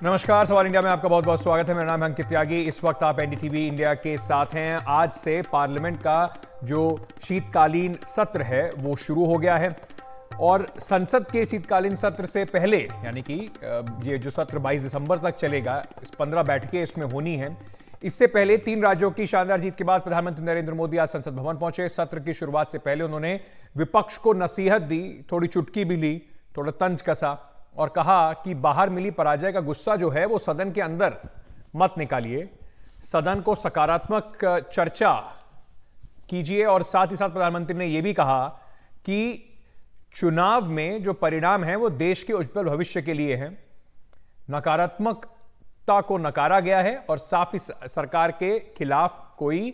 नमस्कार, सवाल इंडिया में आपका बहुत बहुत स्वागत है। मेरा नाम है अंकित त्यागी। इस वक्त आप एनडीटीवी इंडिया के साथ हैं। आज से पार्लियामेंट का जो शीतकालीन सत्र है वो शुरू हो गया है और संसद के शीतकालीन सत्र से पहले यानी कि ये जो सत्र 22 दिसंबर तक चलेगा, इस 15 बैठकें इसमें होनी है। इससे पहले 3 राज्यों की शानदार जीत के बाद प्रधानमंत्री नरेंद्र मोदी आज संसद भवन पहुंचे। सत्र की शुरुआत से पहले उन्होंने विपक्ष को नसीहत दी, थोड़ी चुटकी भी ली, थोड़ा तंज कसा और कहा कि बाहर मिली पराजय का गुस्सा जो है वो सदन के अंदर मत निकालिए, सदन को सकारात्मक चर्चा कीजिए। और साथ ही साथ प्रधानमंत्री ने यह भी कहा कि चुनाव में जो परिणाम है वो देश के उज्जवल भविष्य के लिए है। नकारात्मकता को नकारा गया है और साफ ही सरकार के खिलाफ कोई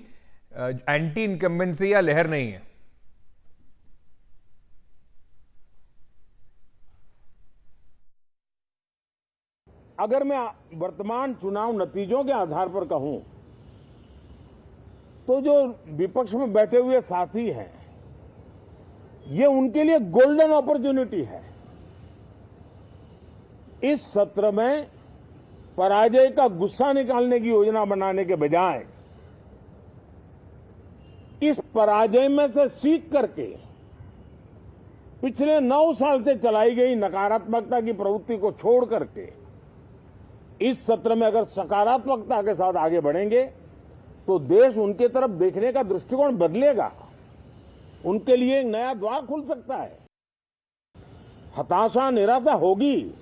एंटी इनकम्बेंसी या लहर नहीं है। अगर मैं वर्तमान चुनाव नतीजों के आधार पर कहूं तो जो विपक्ष में बैठे हुए साथी हैं, ये उनके लिए गोल्डन अपॉर्चुनिटी है। इस सत्र में पराजय का गुस्सा निकालने की योजना बनाने के बजाय इस पराजय में से सीख करके पिछले 9 साल से चलाई गई नकारात्मकता की प्रवृत्ति को छोड़ करके इस सत्र में अगर सकारात्मकता के साथ आगे बढ़ेंगे तो देश उनके तरफ देखने का दृष्टिकोण बदलेगा, उनके लिए एक नया द्वार खुल सकता है। हताशा निराशा होगी,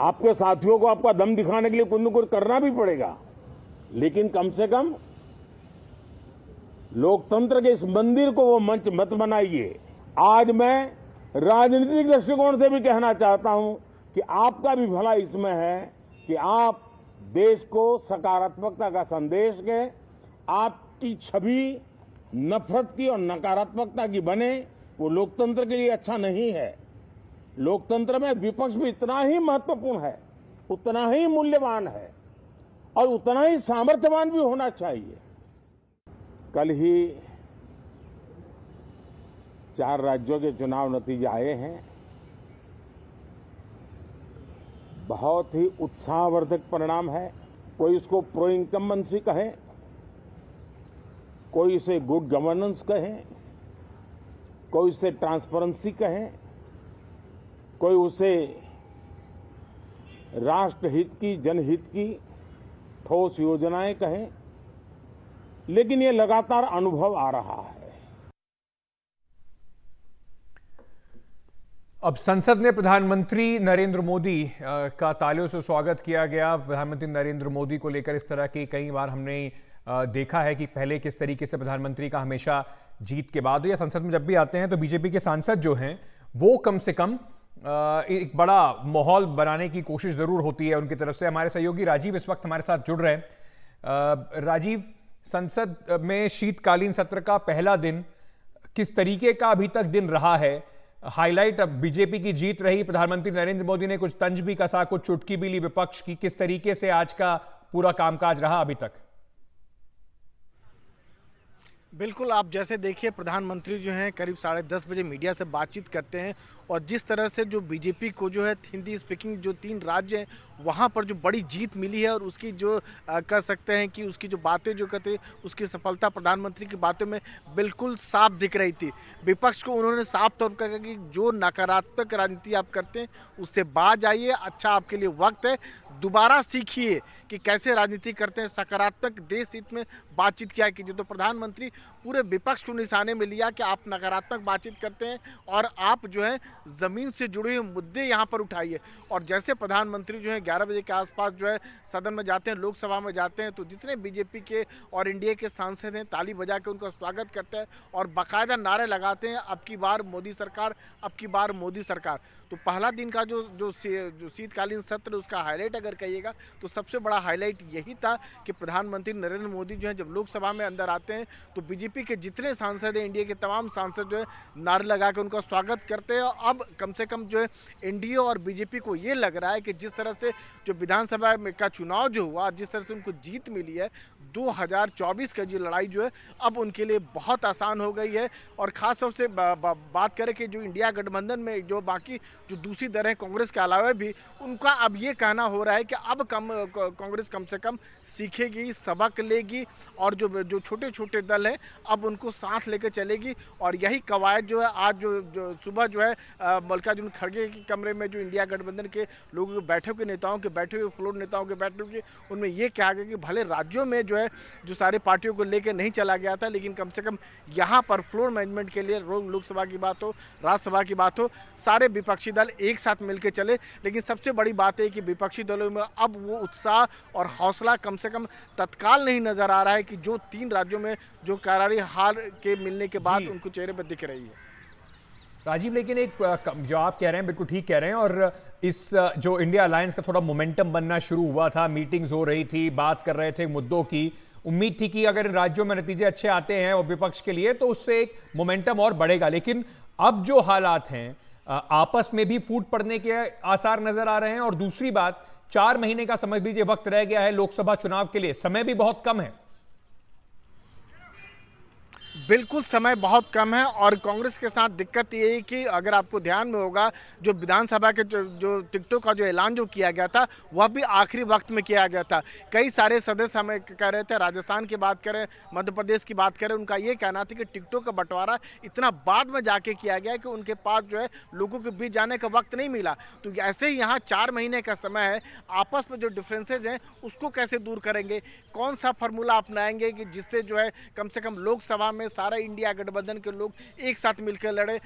आपके साथियों को आपका दम दिखाने के लिए कुछ न कुछ करना भी पड़ेगा, लेकिन कम से कम लोकतंत्र के इस मंदिर को वो मंच मत बनाइए। आज मैं राजनीतिक दृष्टिकोण से भी कहना चाहता हूं कि आपका भी भला इसमें है कि आप देश को सकारात्मकता का संदेश दें। आपकी छवि नफरत की और नकारात्मकता की बने, वो लोकतंत्र के लिए अच्छा नहीं है। लोकतंत्र में विपक्ष भी इतना ही महत्वपूर्ण है, उतना ही मूल्यवान है और उतना ही सामर्थ्यवान भी होना चाहिए। कल ही 4 राज्यों के चुनाव नतीजे आए हैं। बहुत ही उत्साहवर्धक परिणाम है। कोई इसको प्रो इनकम्बेंसी कहे, कोई इसे गुड गवर्नेंस कहे, कोई इसे ट्रांसपेरेंसी कहे, कोई उसे राष्ट्रहित की जनहित की ठोस योजनाएं कहें, लेकिन ये लगातार अनुभव आ रहा है। अब संसद ने प्रधानमंत्री नरेंद्र मोदी का तालियों से स्वागत किया गया। प्रधानमंत्री नरेंद्र मोदी को लेकर इस तरह की कई बार हमने देखा है कि पहले किस तरीके से प्रधानमंत्री का हमेशा जीत के बाद या संसद में जब भी आते हैं तो बीजेपी के सांसद जो हैं वो कम से कम एक बड़ा माहौल बनाने की कोशिश जरूर होती है उनकी तरफ से। हमारे सहयोगी राजीव इस वक्त हमारे साथ जुड़ रहे हैं। राजीव, संसद में शीतकालीन सत्र का पहला दिन किस तरीके का अभी तक दिन रहा है? हाईलाइट अब बीजेपी की जीत रही, प्रधानमंत्री नरेंद्र मोदी ने कुछ तंज भी कसा, कुछ चुटकी भी ली विपक्ष की। किस तरीके से आज का पूरा कामकाज रहा अभी तक? बिल्कुल, आप जैसे देखिए प्रधानमंत्री जो हैं करीब 10:30 बजे मीडिया से बातचीत करते हैं और जिस तरह से जो बीजेपी को जो है हिंदी स्पीकिंग जो 3 राज्य हैं वहाँ पर जो बड़ी जीत मिली है और उसकी जो कह सकते हैं कि उसकी जो बातें जो कहते उसकी सफलता प्रधानमंत्री की बातों में बिल्कुल साफ दिख रही थी। विपक्ष को उन्होंने साफ तौर पर कहा कि जो नकारात्मक राजनीति आप करते हैं उससे बाज आइए, अच्छा आपके लिए वक्त है, दोबारा सीखिए कि कैसे राजनीति करते हैं, सकारात्मक देश हित में बातचीत क्या कीजिए। तो प्रधानमंत्री पूरे विपक्ष को निशाने में लिया कि आप नकारात्मक बातचीत करते हैं और आप जो है ज़मीन से जुड़े हुए मुद्दे यहाँ पर उठाइए। और जैसे प्रधानमंत्री जो है 11 बजे के आसपास जो है सदन में जाते हैं, लोकसभा में जाते हैं, तो जितने बीजेपी के और एनडीए के सांसद हैं ताली बजा के उनका स्वागत करते हैं और बाकायदा नारे लगाते हैं, अब की बार मोदी सरकार, अब की बार मोदी सरकार। तो पहला दिन का जो शीतकालीन सत्र उसका हाईलाइट अगर कहिएगा तो सबसे बड़ा हाईलाइट यही था कि प्रधानमंत्री नरेंद्र मोदी जो है जब लोकसभा में अंदर आते हैं तो बीजेपी के जितने सांसद हैं, एनडीए के तमाम सांसद जो है नारे लगा के उनका स्वागत करते हैं। अब कम से कम जो है एनडीए और बीजेपी को ये लग रहा है कि जिस तरह से जो विधानसभा में का चुनाव जो हुआ, जिस तरह से उनको जीत मिली है, 2024 का जो लड़ाई जो है अब उनके लिए बहुत आसान हो गई है। और ख़ास तौर से बात करें कि जो इंडिया गठबंधन में जो बाकी जो दूसरी दल है कांग्रेस के अलावा भी, उनका अब ये कहना हो रहा है कि अब कांग्रेस कम से कम सीखेगी, सबक लेगी और जो छोटे छोटे दल हैं अब उनको साथ लेकर चलेगी। और यही कवायद जो है आज जो सुबह जो है मल्लिकार्जुन खड़गे के कमरे में जो इंडिया गठबंधन के लोगों के बैठे हुए नेताओं के बैठे हुए फ्लोर नेताओं के बैठे हुए, उनमें ये कहा गया कि भले राज्यों में जो है जो सारे पार्टियों को लेकर नहीं चला गया था, लेकिन कम से कम यहाँ पर फ्लोर मैनेजमेंट के लिए लोकसभा की बात हो, राज्यसभा की बात हो, सारे विपक्षी दल एक साथ मिलकर चले। लेकिन सबसे बड़ी बात है कि विपक्षी दलों में अब वो उत्साह और हौसला कम से कम तत्काल नहीं नजर आ रहा है कि जो 3 राज्यों में जो करारी हार के मिलने के बाद उनको चेहरे पर दिख रही है। राजीव, लेकिन एक जो आप कह रहे हैं बिल्कुल ठीक कह रहे हैं। और इस जो इंडिया अलायंस का थोड़ा मोमेंटम बनना शुरू हुआ था, मीटिंग्स हो रही थी, बात कर रहे थे मुद्दों की, उम्मीद थी कि अगर राज्यों में नतीजे अच्छे आते हैं और विपक्ष के लिए तो उससे एक मोमेंटम और बढ़ेगा। लेकिन अब जो हालात हैं, आपस में भी फूट पड़ने के आसार नजर आ रहे हैं। और दूसरी बात, 4 महीने का समझ लीजिए वक्त रह गया है लोकसभा चुनाव के लिए, समय भी बहुत कम है। बिल्कुल समय बहुत कम है और कांग्रेस के साथ दिक्कत ये है कि अगर आपको ध्यान में होगा, जो विधानसभा के जो टिकटों का जो ऐलान जो किया गया था वह भी आखिरी वक्त में किया गया था। कई सारे सदस्य हमें कह रहे थे, राजस्थान की बात करें, मध्य प्रदेश की बात करें, उनका ये कहना था कि टिकटों का बंटवारा इतना बाद में जाके किया गया कि उनके पास जो है लोगों के बीच जाने का वक्त नहीं मिला। तो ऐसे ही यहाँ 4 महीने का समय है, आपस में जो डिफरेंसेज हैं उसको कैसे दूर करेंगे, कौन सा फार्मूला अपनाएंगे कि जिससे जो है कम से कम लोकसभा में सारा इंडिया गठबंधन के लोग एक साथ मिलकर लड़े।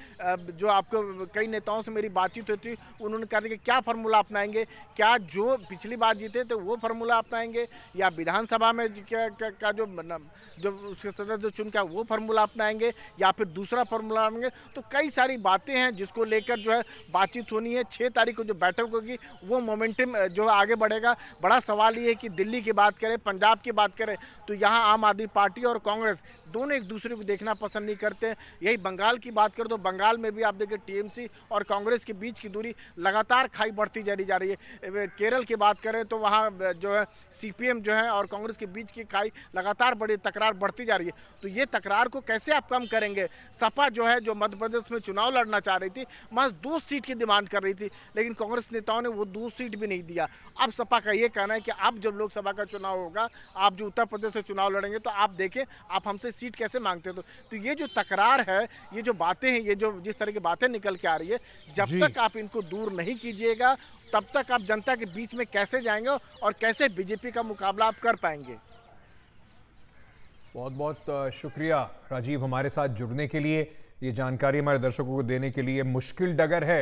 जो आपको कई नेताओं से मेरी बातचीत होती, उन्होंने कहा कि क्या फार्मूला अपनाएंगे, क्या जो पिछली बार जीते थे वो फार्मूला अपनाएंगे या विधानसभा में का जो उसके सदस्य जो चुन का वो फार्मूला अपनाएंगे या फिर दूसरा फार्मूला अपनाएंगे। तो कई सारी बातें हैं जिसको लेकर जो है बातचीत होनी है। 6 तारीख को जो बैठक होगी वो मोमेंटम जो आगे बढ़ेगा। बड़ा सवाल ये है कि दिल्ली की बात करें, पंजाब की बात करें तो यहाँ आम आदमी पार्टी और कांग्रेस दोनों एक दूसरे को देखना पसंद नहीं करते। यही बंगाल की बात करें तो बंगाल में भी आप देखिए टीएमसी और कांग्रेस के बीच की दूरी लगातार खाई बढ़ती जा रही है। केरल की बात करें तो वहाँ जो है सीपीएम जो है और कांग्रेस के बीच की खाई लगातार बड़ी तकरार बढ़ती जा रही है। तो ये तकरार को कैसे आप कम करेंगे? सपा जो है जो मध्य प्रदेश में चुनाव लड़ना चाह रही थी, महज 2 सीट की डिमांड कर रही थी, लेकिन कांग्रेस नेताओं ने वो 2 सीट भी नहीं दिया। अब सपा का ये कहना है कि अब जब लोकसभा का चुनाव होगा, आप जो उत्तर प्रदेश से चुनाव लड़ेंगे तो आप देखें आप हमसे सीट कैसे मांगते हो। तो ये जो तकरार है, ये जो बातें हैं, ये जो जिस तरह की बातें निकल के आ रही है, जब तक आप इनको दूर नहीं कीजिएगा तब तक आप जनता के बीच में कैसे जाएंगे और कैसे बीजेपी का मुकाबला आप कर पाएंगे। बहुत बहुत शुक्रिया राजीव हमारे साथ जुड़ने के लिए, ये जानकारी हमारे दर्शकों को देने के लिए। मुश्किल डगर है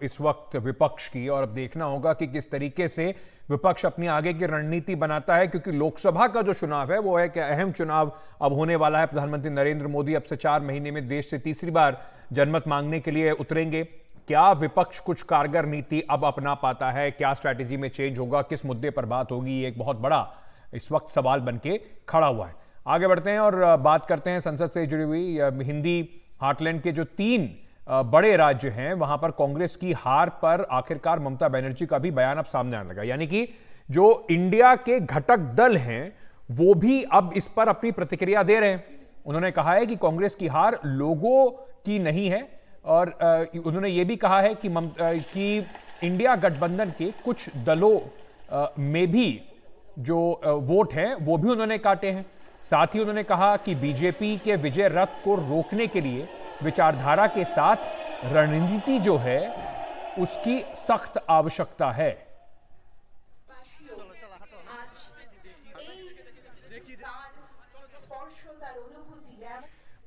इस वक्त विपक्ष की, और अब देखना होगा कि किस तरीके से विपक्ष अपनी आगे की रणनीति बनाता है, क्योंकि लोकसभा का जो चुनाव है वो है कि अहम चुनाव अब होने वाला है। प्रधानमंत्री नरेंद्र मोदी अब से 4 महीने में देश से तीसरी बार जनमत मांगने के लिए उतरेंगे। क्या विपक्ष कुछ कारगर नीति अब अपना पाता है? क्या स्ट्रैटेजी में चेंज होगा? किस मुद्दे पर बात होगी? ये एक बहुत बड़ा इस वक्त सवाल बन के खड़ा हुआ है। आगे बढ़ते हैं और बात करते हैं संसद से जुड़ी हुई हिंदी हार्टलैंड के जो 3 बड़े राज्य हैं, वहां पर कांग्रेस की हार पर आखिरकार ममता बनर्जी का भी बयान अब सामने आने लगा। यानी कि जो इंडिया के घटक दल हैं वो भी अब इस पर अपनी प्रतिक्रिया दे रहे हैं। उन्होंने कहा है कि कांग्रेस की हार लोगों की नहीं है, और उन्होंने ये भी कहा है कि इंडिया गठबंधन के कुछ दलों में भी जो वोट हैं वो भी उन्होंने काटे हैं। साथ ही उन्होंने कहा कि बीजेपी के विजय रथ को रोकने के लिए विचारधारा के साथ रणनीति जो है उसकी सख्त आवश्यकता है।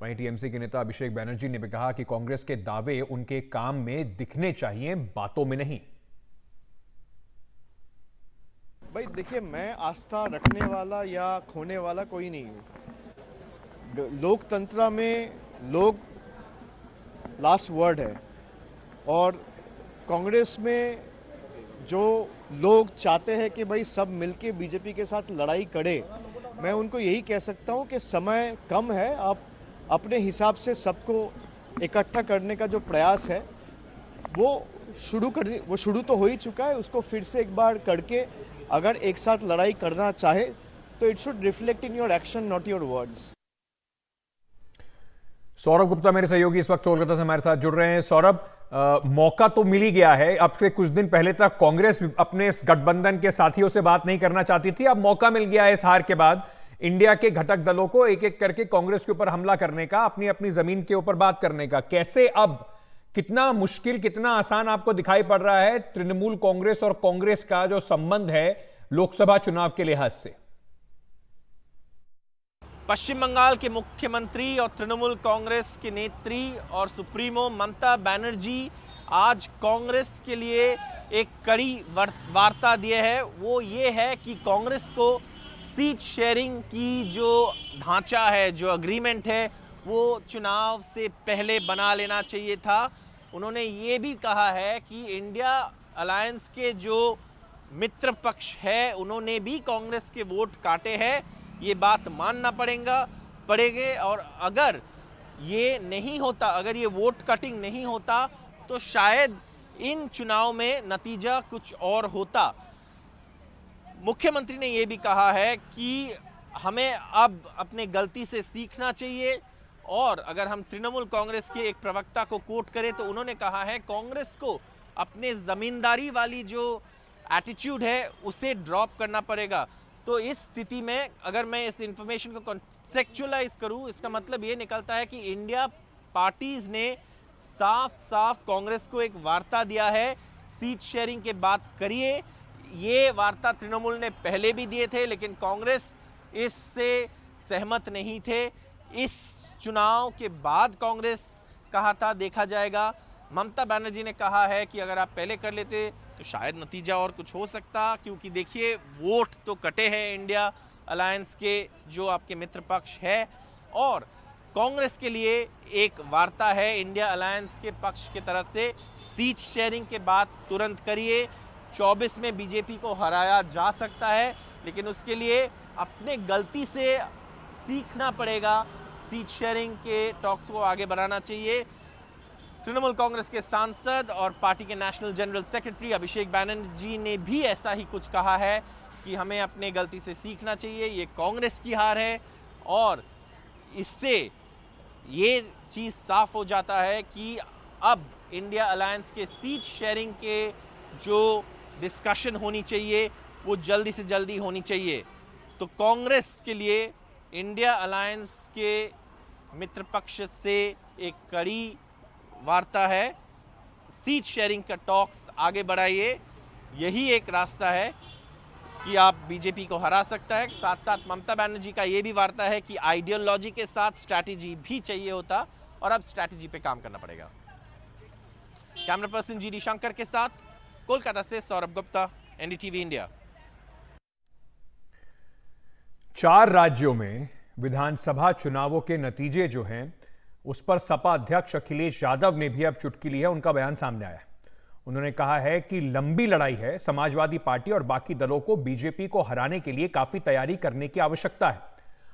वहीं टीएमसी के नेता अभिषेक बैनर्जी ने भी कहा कि कांग्रेस के दावे उनके काम में दिखने चाहिए, बातों में नहीं। भाई देखिए, मैं आस्था रखने वाला या खोने वाला कोई नहीं हूँ। लोकतंत्र में लोग लास्ट वर्ड है, और कांग्रेस में जो लोग चाहते हैं कि भाई सब मिलके बीजेपी के साथ लड़ाई करे, मैं उनको यही कह सकता हूँ कि समय कम है। आप अपने हिसाब से सबको इकट्ठा करने का जो प्रयास है वो शुरू तो हो ही चुका है। उसको फिर से एक बार करके अगर एक साथ लड़ाई करना चाहे तो it should reflect in your action, not your words. Saurabh Gupta मेरे सहयोगी इस वक्त कोलकाता से हमारे साथ जुड़ रहे हैं। सौरभ, मौका तो मिल ही गया है। अब से कुछ दिन पहले तक कांग्रेस अपने इस गठबंधन के साथियों से बात नहीं करना चाहती थी, अब मौका मिल गया है इस हार के बाद इंडिया के घटक दलों को एक एक करके कांग्रेस के ऊपर हमला करने का, अपनी अपनी जमीन के ऊपर बात करने का। कैसे, अब कितना मुश्किल, कितना आसान आपको दिखाई पड़ रहा है तृणमूल कांग्रेस और कांग्रेस का जो संबंध है लोकसभा चुनाव के लिहाज से? पश्चिम बंगाल के मुख्यमंत्री और तृणमूल कांग्रेस के नेत्री और सुप्रीमो ममता बनर्जी आज कांग्रेस के लिए एक कड़ी वार्ता दिए है। वो ये है कि कांग्रेस को सीट शेयरिंग की जो ढांचा है, जो अग्रीमेंट है, वो चुनाव से पहले बना लेना चाहिए था। उन्होंने ये भी कहा है कि इंडिया अलायंस के जो मित्र पक्ष है उन्होंने भी कांग्रेस के वोट काटे हैं, ये बात मानना पड़ेगे। और अगर ये नहीं होता, अगर ये वोट कटिंग नहीं होता तो शायद इन चुनाव में नतीजा कुछ और होता। मुख्यमंत्री ने यह भी कहा है कि हमें अब अपने गलती से सीखना चाहिए। और अगर हम तृणमूल कांग्रेस के एक प्रवक्ता को कोट करें तो उन्होंने कहा है कांग्रेस को अपने जमींदारी वाली जो एटीट्यूड है उसे ड्रॉप करना पड़ेगा। तो इस स्थिति में अगर मैं इस इंफॉर्मेशन को कॉन्टेक्चुअलाइज करूं, इसका मतलब ये निकलता है कि इंडिया पार्टीज ने साफ साफ कांग्रेस को एक वार्ता दिया है, सीट शेयरिंग के बात करिए। ये वार्ता तृणमूल ने पहले भी दिए थे, लेकिन कांग्रेस इससे सहमत नहीं थे। इस चुनाव के बाद कांग्रेस कहा था देखा जाएगा। ममता बनर्जी ने कहा है कि अगर आप पहले कर लेते तो शायद नतीजा और कुछ हो सकता, क्योंकि देखिए वोट तो कटे हैं इंडिया अलायंस के जो आपके मित्र पक्ष है। और कांग्रेस के लिए एक वार्ता है इंडिया अलायंस के पक्ष की तरफ से, सीट शेयरिंग के बाद तुरंत करिए। 24 में बीजेपी को हराया जा सकता है, लेकिन उसके लिए अपने गलती से सीखना पड़ेगा। सीट शेयरिंग के टॉक्स को आगे बढ़ाना चाहिए। तृणमूल कांग्रेस के सांसद और पार्टी के नेशनल जनरल सेक्रेटरी अभिषेक बैनर्जी ने भी ऐसा ही कुछ कहा है कि हमें अपने गलती से सीखना चाहिए। ये कांग्रेस की हार है और इससे ये चीज़ साफ हो जाता है कि अब इंडिया अलायंस के सीट शेयरिंग के जो डिस्कशन होनी चाहिए वो जल्दी से जल्दी होनी चाहिए। तो कांग्रेस के लिए इंडिया अलायंस के मित्र पक्ष से एक कड़ी वार्ता है, सीट शेयरिंग का टॉक्स आगे बढ़ाइए। यही एक रास्ता है कि आप बीजेपी को हरा सकता है। साथ साथ ममता बनर्जी का ये भी वार्ता है कि आइडियोलॉजी के साथ स्ट्रैटेजी भी चाहिए होता और अब स्ट्रैटेजी पे काम करना पड़ेगा। कैमरा पर्सन जीडी शंकर के साथ कोलकाता से सौरभ गुप्ता, एनडीटीवी इंडिया। 4 राज्यों में विधानसभा चुनावों के नतीजे जो हैं उस पर सपा अध्यक्ष अखिलेश यादव ने भी अब चुटकी ली है। उनका बयान सामने आया। उन्होंने कहा है कि लंबी लड़ाई है, समाजवादी पार्टी और बाकी दलों को बीजेपी को हराने के लिए काफी तैयारी करने की आवश्यकता है।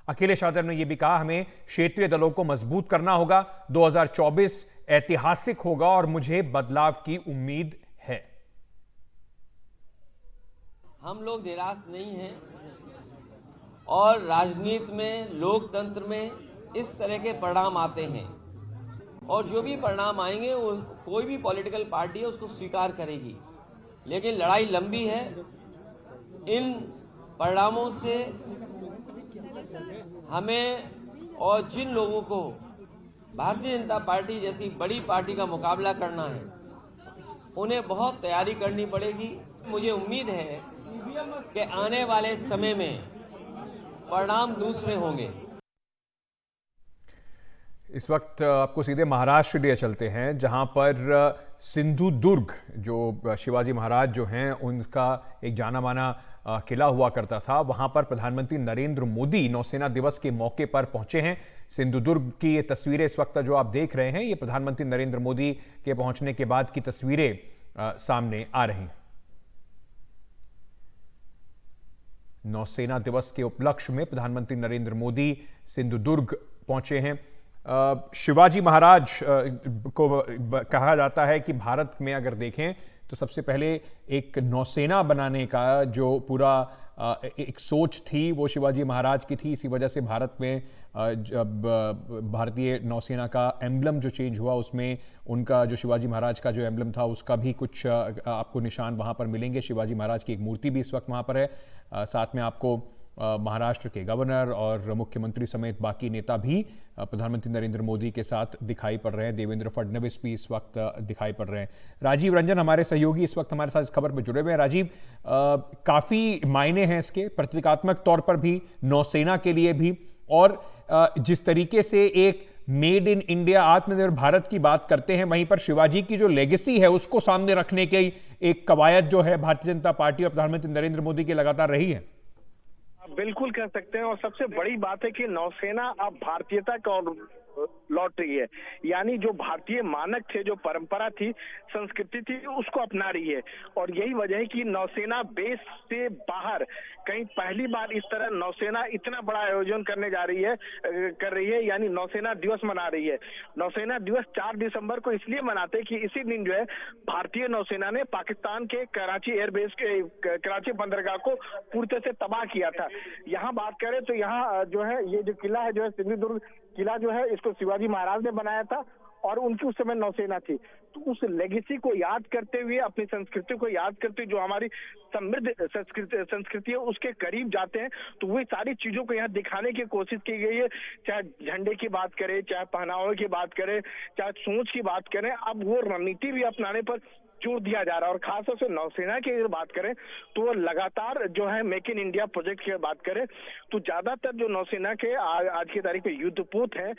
अखिलेश यादव ने यह भी कहा हमें क्षेत्रीय दलों को मजबूत करना होगा, 2024 ऐतिहासिक होगा और मुझे बदलाव की उम्मीद है। हम लोग निराश नहीं हैं और राजनीति में, लोकतंत्र में इस तरह के परिणाम आते हैं और जो भी परिणाम आएंगे वो कोई भी पॉलिटिकल पार्टी है उसको स्वीकार करेगी, लेकिन लड़ाई लंबी है। इन परिणामों से हमें और जिन लोगों को भारतीय जनता पार्टी जैसी बड़ी पार्टी का मुकाबला करना है उन्हें बहुत तैयारी करनी पड़ेगी। मुझे उम्मीद है कि आने वाले समय में परिणाम दूसरे होंगे। इस वक्त आपको सीधे महाराष्ट्र लिए चलते हैं, जहां पर सिंधुदुर्ग जो शिवाजी महाराज जो हैं उनका एक जाना माना किला हुआ करता था, वहां पर प्रधानमंत्री नरेंद्र मोदी नौसेना दिवस के मौके पर पहुंचे हैं। सिंधुदुर्ग की ये तस्वीरें इस वक्त जो आप देख रहे हैं, ये प्रधानमंत्री नरेंद्र मोदी के पहुंचने के बाद की तस्वीरें सामने आ रही हैं। नौसेना दिवस के उपलक्ष्य में प्रधानमंत्री नरेंद्र मोदी सिंधुदुर्ग पहुंचे हैं। शिवाजी महाराज को कहा जाता है कि भारत में अगर देखें तो सबसे पहले एक नौसेना बनाने का जो पूरा एक सोच थी वो शिवाजी महाराज की थी। इसी वजह से भारत में जब भारतीय नौसेना का एम्बलम जो चेंज हुआ उसमें उनका जो शिवाजी महाराज का जो एम्बलम था उसका भी कुछ आपको निशान वहाँ पर मिलेंगे। शिवाजी महाराज की एक मूर्ति भी इस वक्त वहाँ पर है। साथ में आपको महाराष्ट्र के गवर्नर और मुख्यमंत्री समेत बाकी नेता भी प्रधानमंत्री नरेंद्र मोदी के साथ दिखाई पड़ रहे हैं। देवेंद्र फडणवीस भी इस वक्त दिखाई पड़ रहे हैं। राजीव रंजन हमारे सहयोगी इस वक्त हमारे साथ इस खबर में जुड़े हुए हैं। राजीव, काफी मायने हैं इसके, प्रतीकात्मक तौर पर भी, नौसेना के लिए भी, और जिस तरीके से एक मेड इन इंडिया आत्मनिर्भर भारत की बात करते हैं, वहीं पर शिवाजी की जो लेगेसी है उसको सामने रखने की एक कवायद जो है भारतीय जनता पार्टी और प्रधानमंत्री नरेंद्र मोदी की लगातार रही है। बिल्कुल कह सकते हैं, और सबसे बड़ी बात है कि नौसेना अब भारतीयता की ओर लौट रही है। यानी जो भारतीय मानक थे, जो परंपरा थी, संस्कृति थी, उसको अपना रही है। और यही वजह है कि नौसेना बेस से बाहर कहीं पहली बार इस तरह नौसेना इतना बड़ा आयोजन करने जा रही है, कर रही है, यानी नौसेना दिवस मना रही है। नौसेना दिवस 4 दिसंबर को इसलिए मनाते हैं कि इसी दिन जो है भारतीय नौसेना ने पाकिस्तान के कराची एयरबेस के कराची बंदरगाह को पूरी तरह से तबाह किया था। यहाँ बात करें तो यहाँ जो है ये जो किला है, जो है सिंधु दुर्ग किला जो है, इसको शिवाजी महाराज ने बनाया था और उनकी उस समय नौसेना थी। तो उस लेगेसी को याद करते हुए, अपनी संस्कृति को याद करते हुए, जो हमारी समृद्ध संस्कृति है उसके करीब जाते हैं, तो वही सारी चीजों को यहाँ दिखाने की कोशिश की गई है। चाहे झंडे की बात करें, चाहे पहनावे की बात करें, चाहे सोच की बात करें, अब वो रणनीति भी अपनाने पर जोर दिया जा रहा है। और खासतौर से नौसेना की अगर बात करें तो वो लगातार जो है मेक इन इंडिया प्रोजेक्ट की बात करें तो ज्यादातर जो नौसेना के आज की तारीख में युद्धपोत हैं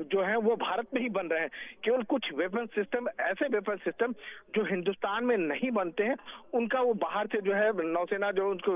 जो है वो भारत में ही बन रहे हैं। केवल कुछ वेपन सिस्टम, ऐसे वेपन सिस्टम जो हिंदुस्तान में नहीं बनते हैं, उनका वो बाहर से जो है नौसेना जो उनको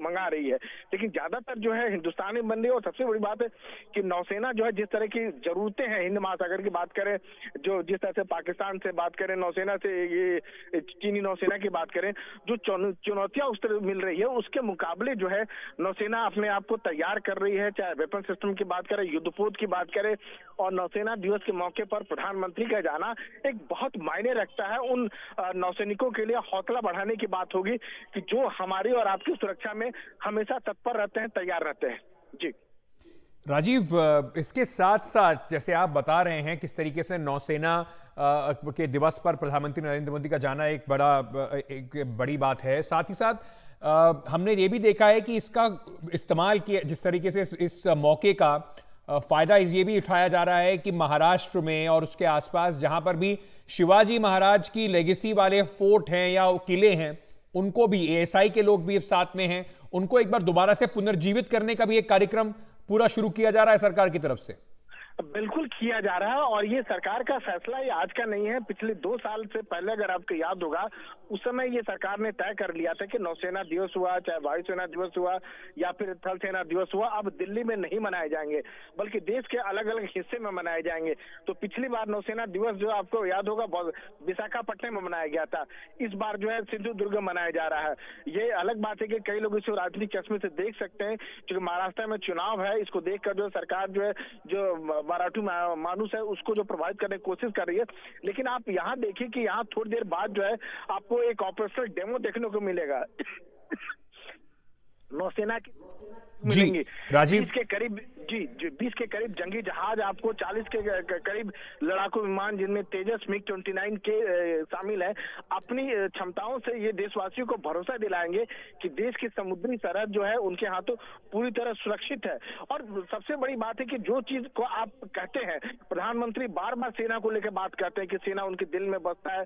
मंगा रही है, लेकिन ज्यादातर जो है हिंदुस्तान में बन रही है। और सबसे बड़ी बात है कि नौसेना जो है जिस तरह की जरूरतें हैं, हिंद महासागर की बात करें, जो जिस तरह से पाकिस्तान से बात करें, नौसेना से ये चीनी नौसेना की बात करें, जो चुनौतियां उस तरह मिल रही है, उसके मुकाबले जो है नौसेना अपने आप को तैयार कर रही है। चाहे वेपन सिस्टम की बात करें, युद्धपोत की बात करें, और नौसेना दिवस के मौके पर प्रधानमंत्री का जाना एक बहुत मायने रखता है। उन नौसैनिकों के लिए हौसला बढ़ाने की बात होगी कि जो हमारी और आपकी सुरक्षा में हमेशा तत्पर रहते हैं, तैयार रहते हैं। जी राजीव, इसके साथ साथ जैसे आप बता रहे हैं किस तरीके से नौसेना के दिवस पर प्रधानमंत्री नरेंद्र मोदी का जाना एक बड़ी बात है, साथ ही साथ हमने ये भी देखा है कि इसका इस्तेमाल किया, जिस तरीके से इस मौके का फायदा ये भी उठाया जा रहा है कि महाराष्ट्र में और उसके आसपास जहां पर भी शिवाजी महाराज की लेगेसी वाले फोर्ट हैं या किले हैं, उनको भी एएसआई के लोग भी अब साथ में हैं, उनको एक बार दोबारा से पुनर्जीवित करने का भी एक कार्यक्रम पूरा शुरू किया जा रहा है सरकार की तरफ से। बिल्कुल किया जा रहा है, और ये सरकार का फैसला ये आज का नहीं है। पिछले 2 साल से पहले अगर आपको याद होगा, उस समय ये सरकार ने तय कर लिया था कि नौसेना दिवस हुआ, चाहे वायुसेना दिवस हुआ या फिर थल सेना दिवस हुआ, अब दिल्ली में नहीं मनाए जाएंगे बल्कि देश के अलग अलग हिस्से में मनाए जाएंगे। तो पिछली बार नौसेना दिवस जो आपको याद होगा विशाखापट्टनम में मनाया गया था, इस बार जो है सिंधु दुर्ग में मनाया जा रहा है। ये अलग बात है कि कई लोग इसको राजनीतिक चश्मे से देख सकते हैं, क्योंकि महाराष्ट्र में चुनाव है, इसको देखकर जो सरकार जो है जो मराठू मानुस है उसको जो प्रभावित करने की कोशिश कर रही है। लेकिन आप यहाँ देखिए कि यहाँ थोड़ी देर बाद जो है आपको एक ऑपरेशनल डेमो देखने को मिलेगा नौसेना की मिलेंगी। राजीव, 20 के करीब जंगी जहाज, आपको 40 के करीब लड़ाकू विमान जिनमें तेजस MiG-29 के शामिल है। अपनी क्षमताओं से ये देशवासियों को भरोसा दिलाएंगे कि देश की समुद्री सरहद जो है उनके हाथों पूरी तरह सुरक्षित है। और सबसे बड़ी बात है कि जो चीज को आप कहते हैं, प्रधानमंत्री बार बार सेना को लेकर बात करते हैं कि सेना उनके दिल में बसता है,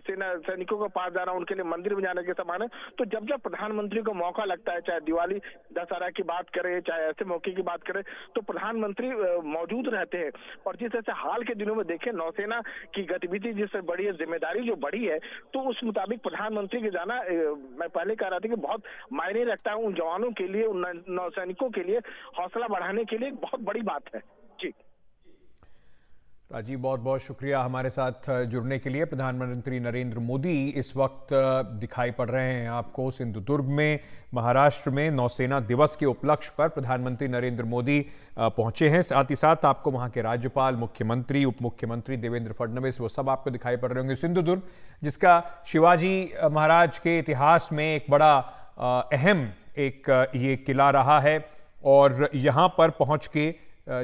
सेना सैनिकों को पास जाना उनके लिए मंदिर में जाने के समान है। तो जब जब प्रधानमंत्री को मौका लगता है, चाहे दिवाली दशहरा की बात करें, चाहे ऐसे मौके की बात करें, तो प्रधानमंत्री मौजूद रहते हैं। और जिस तरह से हाल के दिनों में देखें नौसेना की गतिविधि जिससे बढ़ी है, जिम्मेदारी जो बढ़ी है, तो उस मुताबिक प्रधानमंत्री के जाना, मैं पहले कह रहा था कि बहुत मायने रखता है उन जवानों के लिए, उन नौसैनिकों के लिए हौसला बढ़ाने के लिए बहुत बड़ी बात है। जी राजीव, बहुत बहुत शुक्रिया हमारे साथ जुड़ने के लिए। प्रधानमंत्री नरेंद्र मोदी इस वक्त दिखाई पड़ रहे हैं आपको सिंधु दुर्ग में, महाराष्ट्र में। नौसेना दिवस के उपलक्ष्य पर प्रधानमंत्री नरेंद्र मोदी पहुंचे हैं। साथ ही साथ आपको वहां के राज्यपाल, मुख्यमंत्री, उप मुख्यमंत्री देवेंद्र फडणवीस, वो सब आपको दिखाई पड़ रहे होंगे। सिंधु दुर्ग, जिसका शिवाजी महाराज के इतिहास में एक बड़ा अहम एक ये किला रहा है और यहां पर पहुंच के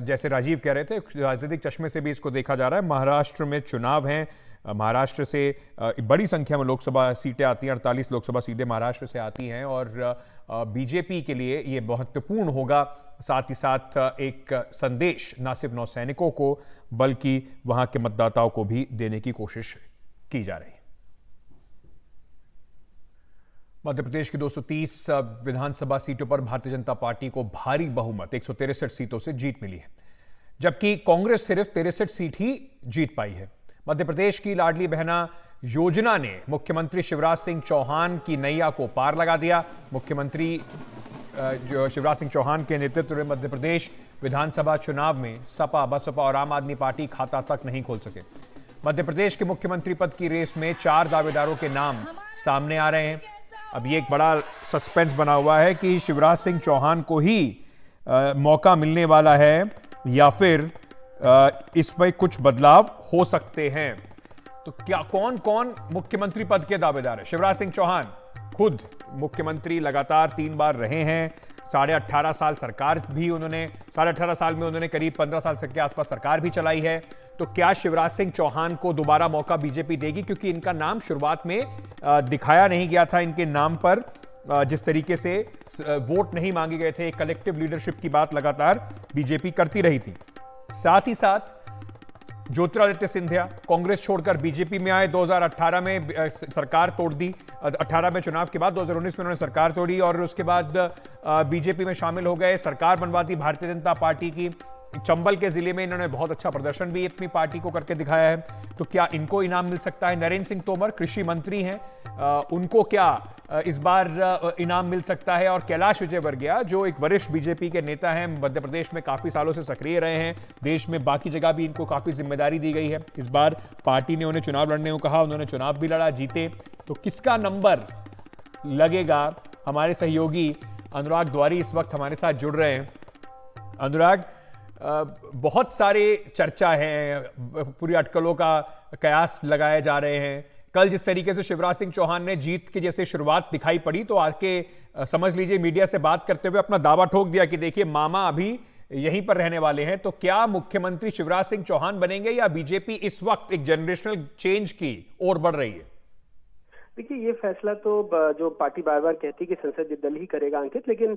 जैसे राजीव कह रहे थे, राजनीतिक चश्मे से भी इसको देखा जा रहा है। महाराष्ट्र में चुनाव हैं, महाराष्ट्र से बड़ी संख्या में लोकसभा सीटें आती हैं, 48 लोकसभा सीटें महाराष्ट्र से आती हैं और बीजेपी के लिए ये महत्वपूर्ण होगा। साथ ही साथ एक संदेश न सिर्फ नौसैनिकों को बल्कि वहां के मतदाताओं को भी देने की कोशिश की जा रही है। मध्य प्रदेश की 230 विधानसभा सीटों पर भारतीय जनता पार्टी को भारी बहुमत 163 सीटों से जीत मिली है, जबकि कांग्रेस सिर्फ 63 सीट ही जीत पाई है। मध्य प्रदेश की लाडली बहना योजना ने मुख्यमंत्री शिवराज सिंह चौहान की नैया को पार लगा दिया। मुख्यमंत्री शिवराज सिंह चौहान के नेतृत्व में मध्य प्रदेश विधानसभा चुनाव में सपा, बसपा और आम आदमी पार्टी खाता तक नहीं खोल सके। मध्य प्रदेश के मुख्यमंत्री पद की रेस में 4 दावेदारों के नाम सामने आ रहे हैं। अब ये एक बड़ा सस्पेंस बना हुआ है कि शिवराज सिंह चौहान को ही मौका मिलने वाला है या फिर इसमें कुछ बदलाव हो सकते हैं। तो क्या कौन कौन मुख्यमंत्री पद के दावेदार है? शिवराज सिंह चौहान खुद मुख्यमंत्री लगातार 3 बार रहे हैं, 18.5 साल सरकार भी उन्होंने 18.5 साल में उन्होंने करीब 15 साल के आसपास सरकार भी चलाई है। तो क्या शिवराज सिंह चौहान को दोबारा मौका बीजेपी देगी? क्योंकि इनका नाम शुरुआत में दिखाया नहीं गया था, इनके नाम पर जिस तरीके से वोट नहीं मांगे गए थे, कलेक्टिव लीडरशिप की बात लगातार बीजेपी करती रही थी। साथ ही साथ ज्योतिरादित्य सिंधिया कांग्रेस छोड़कर बीजेपी में आए, 2018 में सरकार तोड़ दी, 18 में चुनाव के बाद 2019 में उन्होंने सरकार तोड़ी और उसके बाद बीजेपी में शामिल हो गए, सरकार बनवा दी भारतीय जनता पार्टी की। चंबल के जिले में इन्होंने बहुत अच्छा प्रदर्शन भी अपनी पार्टी को करके दिखाया है। तो क्या इनको इनाम मिल सकता है? नरेंद्र सिंह तोमर कृषि मंत्री हैं, उनको क्या इस बार इनाम मिल सकता है? और कैलाश विजयवर्गीय जो एक वरिष्ठ बीजेपी के नेता हैं, मध्य प्रदेश में काफी सालों से सक्रिय रहे हैं, देश में बाकी जगह भी इनको काफी जिम्मेदारी दी गई है। इस बार पार्टी ने उन्हें चुनाव लड़ने को कहा, उन्होंने चुनाव भी लड़ा, जीते। तो किसका नंबर लगेगा? हमारे सहयोगी अनुराग द्वारी इस वक्त हमारे साथ जुड़ रहे हैं। अनुराग, बहुत सारे चर्चा है, पूरी अटकलों का कयास लगाए जा रहे हैं। कल जिस तरीके से शिवराज सिंह चौहान ने जीत की जैसे शुरुआत दिखाई पड़ी, तो आके समझ लीजिए मीडिया से बात करते हुए अपना दावा ठोक दिया कि देखिए मामा अभी यहीं पर रहने वाले हैं। तो क्या मुख्यमंत्री शिवराज सिंह चौहान बनेंगे या बीजेपी इस वक्त एक जनरेशनल चेंज की ओर बढ़ रही है? देखिए, ये फैसला तो जो पार्टी बार बार कहती है कि संसदीय दल ही करेगा अंकित, लेकिन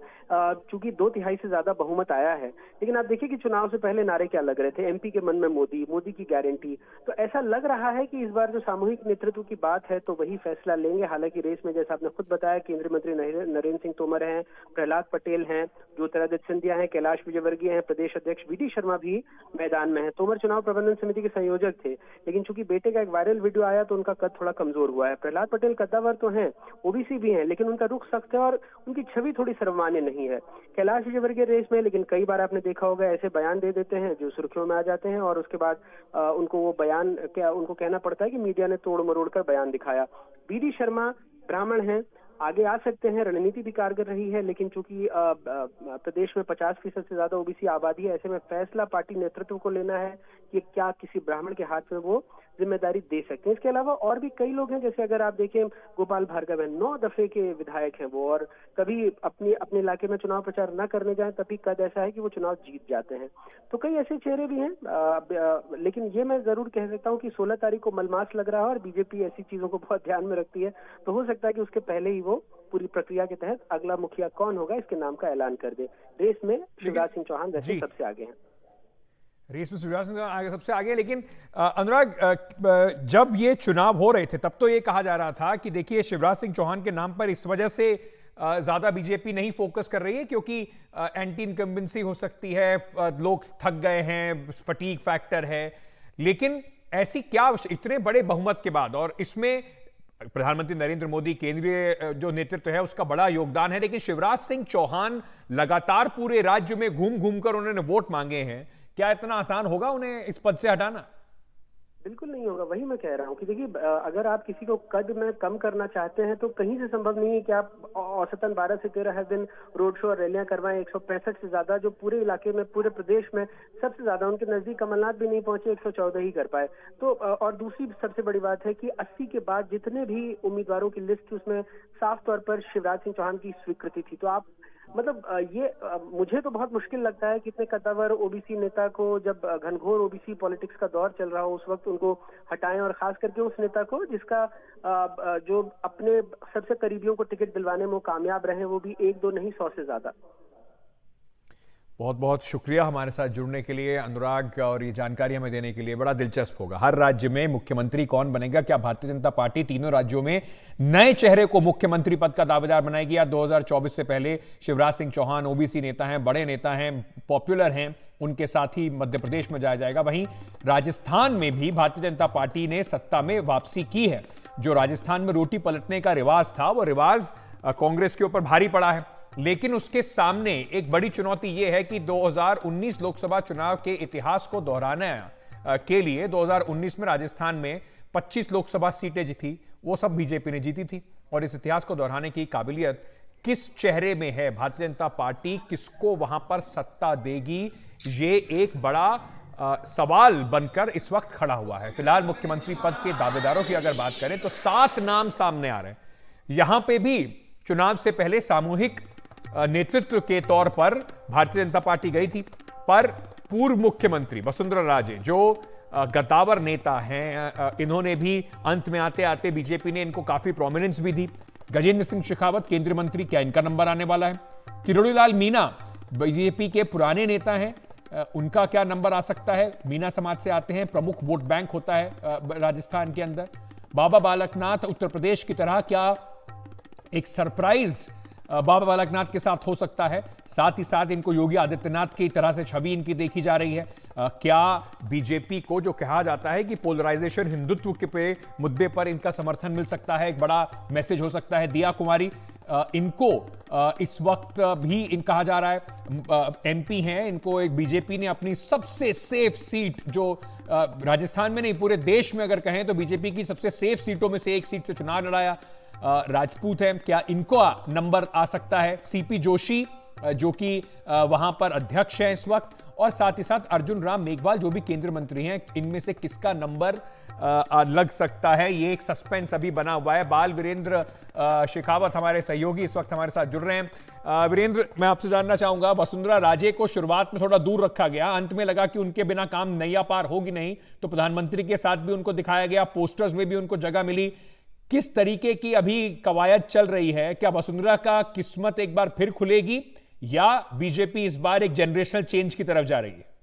चूंकि 2/3 से ज्यादा बहुमत आया है, लेकिन आप देखिए कि चुनाव से पहले नारे क्या लग रहे थे, एमपी के मन में मोदी, मोदी की गारंटी। तो ऐसा लग रहा है कि इस बार जो सामूहिक नेतृत्व की बात है तो वही फैसला लेंगे। हालांकि रेस में जैसा आपने खुद बताया, केंद्रीय मंत्री नरेंद्र सिंह तोमर हैं, प्रहलाद पटेल हैं, ज्योतिरादित्य सिंधिया हैं, कैलाश विजयवर्गीय हैं, प्रदेश अध्यक्ष वीडी शर्मा भी मैदान में है। तोमर चुनाव प्रबंधन समिति के संयोजक थे, लेकिन चूंकि बेटे का एक वायरल वीडियो आया तो उनका कद थोड़ा कमजोर हुआ है। प्रहलाद पटेल कद्दावर तो हैं, ओबीसी भी हैं, लेकिन उनका रुख सख्त है और उनकी छवि थोड़ी सर्वमान्य नहीं है। कैलाश विजयवर्गीय रेस में, लेकिन कई बार आपने देखा होगा ऐसे बयान दे देते हैं जो सुर्खियों में आ जाते हैं और उसके बाद उनको वो बयान उनको कहना पड़ता है कि मीडिया ने तोड़ मरोड़ कर बयान दिखाया। वीडी शर्मा ब्राह्मण हैं, आगे आ सकते हैं, रणनीति भी कारगर रही है, लेकिन चूंकि प्रदेश में 50% से ज्यादा ओबीसी आबादी है, ऐसे में फैसला पार्टी नेतृत्व को लेना है कि क्या किसी ब्राह्मण के हाथ में वो जिम्मेदारी दे सकते हैं। इसके अलावा और भी कई लोग हैं, जैसे अगर आप देखें गोपाल भार्गव है, 9 दफे के विधायक हैं वो, और कभी अपने इलाके में चुनाव प्रचार न करने जाए तभी कद ऐसा है कि वो चुनाव जीत जाते हैं। तो कई ऐसे चेहरे भी हैं, लेकिन ये मैं जरूर कह सकता हूँ कि 16 तारीख को मलमास लग रहा है और बीजेपी ऐसी चीजों को बहुत ध्यान में रखती है, तो हो सकता है कि उसके पहले ही वो पूरी प्रक्रिया के तहत अगला मुखिया कौन होगा इसके नाम का ऐलान कर दे। रेस में शिवराज सिंह चौहान वैसे सबसे आगे हैं। रेस में शिवराज सिंह चौहान सबसे आगे, लेकिन अनुराग, जब ये चुनाव हो रहे थे तब तो ये कहा जा रहा था कि देखिए शिवराज सिंह चौहान के नाम पर इस वजह से ज्यादा बीजेपी नहीं फोकस कर रही है क्योंकि एंटी इनकम्बेंसी हो सकती है, लोग थक गए हैं, फटीग फैक्टर है। लेकिन ऐसी क्या, इतने बड़े बहुमत के बाद, और इसमें प्रधानमंत्री नरेंद्र मोदी, केंद्रीय जो नेतृत्व है उसका बड़ा योगदान है, लेकिन शिवराज सिंह चौहान लगातार पूरे राज्य में घूम घूम कर उन्होंने वोट मांगे हैं, क्या इतना आसान होगा उन्हें इस पद से हटाना? बिल्कुल नहीं होगा, वही मैं कह रहा हूँ कि देखिए अगर आप किसी को कद में कम करना चाहते हैं तो कहीं से संभव नहीं है कि आप औसतन 12 से 13 हर दिन रोड शो और रैलियां करवाएं। 165 से ज्यादा जो पूरे इलाके में, पूरे प्रदेश में सबसे ज्यादा, उनके नजदीक कमलनाथ भी नहीं पहुंचे, 114 ही कर पाए। तो और दूसरी सबसे बड़ी बात है कि 80 के बाद जितने भी उम्मीदवारों की लिस्ट, उसमें साफ तौर पर शिवराज सिंह चौहान की स्वीकृति थी। तो आप मतलब ये मुझे तो बहुत मुश्किल लगता है कि इतने कद्दावर ओबीसी नेता को, जब घनघोर ओबीसी पॉलिटिक्स का दौर चल रहा हो, उस वक्त उनको हटाएं, और खास करके उस नेता को जिसका जो अपने सबसे करीबियों को टिकट दिलवाने में वो कामयाब रहे, वो भी 1-2 नहीं 100 से ज्यादा। बहुत बहुत शुक्रिया हमारे साथ जुड़ने के लिए अनुराग, और ये जानकारी हमें देने के लिए। बड़ा दिलचस्प होगा, हर राज्य में मुख्यमंत्री कौन बनेगा, क्या भारतीय जनता पार्टी तीनों राज्यों में नए चेहरे को मुख्यमंत्री पद का दावेदार बनाएगी, या 2024 से पहले शिवराज सिंह चौहान ओबीसी नेता हैं, बड़े नेता हैं, पॉपुलर हैं, उनके साथ ही मध्य प्रदेश में जाया जाएगा। वहीं राजस्थान में भी भारतीय जनता पार्टी ने सत्ता में वापसी की है। जो राजस्थान में रोटी पलटने का रिवाज था, वो रिवाज कांग्रेस के ऊपर भारी पड़ा है। लेकिन उसके सामने एक बड़ी चुनौती यह है कि 2019 लोकसभा चुनाव के इतिहास को दोहराने के लिए 2019 में राजस्थान में 25 लोकसभा सीटें जीती, वो सब बीजेपी ने जीती थी। और इस इतिहास को दोहराने की काबिलियत किस चेहरे में है, भारतीय जनता पार्टी किसको वहां पर सत्ता देगी, ये एक बड़ा सवाल बनकर इस वक्त खड़ा हुआ है। फिलहाल मुख्यमंत्री पद के दावेदारों की अगर बात करें तो 7 नाम सामने आ रहे हैं। यहां पे भी चुनाव से पहले सामूहिक नेतृत्व के तौर पर भारतीय जनता पार्टी गई थी, पर पूर्व मुख्यमंत्री वसुंधरा राजे जो गद्दावर नेता हैं, इन्होंने भी अंत में आते आते बीजेपी ने इनको काफी प्रोमिनेंस भी दी। गजेंद्र सिंह शेखावत केंद्रीय मंत्री, क्या इनका नंबर आने वाला है? किरोड़ी लाल मीणा बीजेपी के पुराने नेता हैं, उनका क्या नंबर आ सकता है? मीणा समाज से आते हैं, प्रमुख वोट बैंक होता है राजस्थान के अंदर। बाबा बालकनाथ उत्तर प्रदेश की तरह क्या एक सरप्राइज बाबा बालकनाथ के साथ हो सकता है? साथ ही साथ इनको योगी आदित्यनाथ की तरह से छवि इनकी देखी जा रही है। क्या बीजेपी को, जो कहा जाता है कि पोलराइजेशन, हिंदुत्व के मुद्दे पर इनका समर्थन मिल सकता है, एक बड़ा मैसेज हो सकता है? दिया कुमारी, इनको इस वक्त भी इन कहा जा रहा है एमपी हैं, इनको एक बीजेपी ने अपनी सबसे सेफ सीट, जो राजस्थान में नहीं पूरे देश में अगर कहें तो बीजेपी की सबसे सेफ सीटों में से एक सीट से चुनाव लड़ाया। राजपूत है, क्या इनको नंबर आ सकता है? सीपी जोशी जो कि वहां पर अध्यक्ष हैं इस वक्त, और साथ ही साथ अर्जुन राम मेघवाल जो भी केंद्रीय मंत्री हैं, इनमें से किसका नंबर लग सकता है? ये एक सस्पेंस अभी बना हुआ है। बाल वीरेंद्र शेखावत हमारे सहयोगी इस वक्त हमारे साथ जुड़ रहे हैं। वीरेंद्र, मैं आपसे जानना चाहूंगा, वसुंधरा राजे को शुरुआत में थोड़ा दूर रखा गया, अंत में लगा कि उनके बिना काम नैया पार होगी नहीं, तो प्रधानमंत्री के साथ भी उनको दिखाया गया, पोस्टर्स में भी उनको जगह मिली। किस तरीके की अभी कवायद चल रही है? क्या वसुंधरा का किस्मत एक बार फिर खुलेगी, या बीजेपी इस बार एक जनरेशनल चेंज की तरफ जा रही है?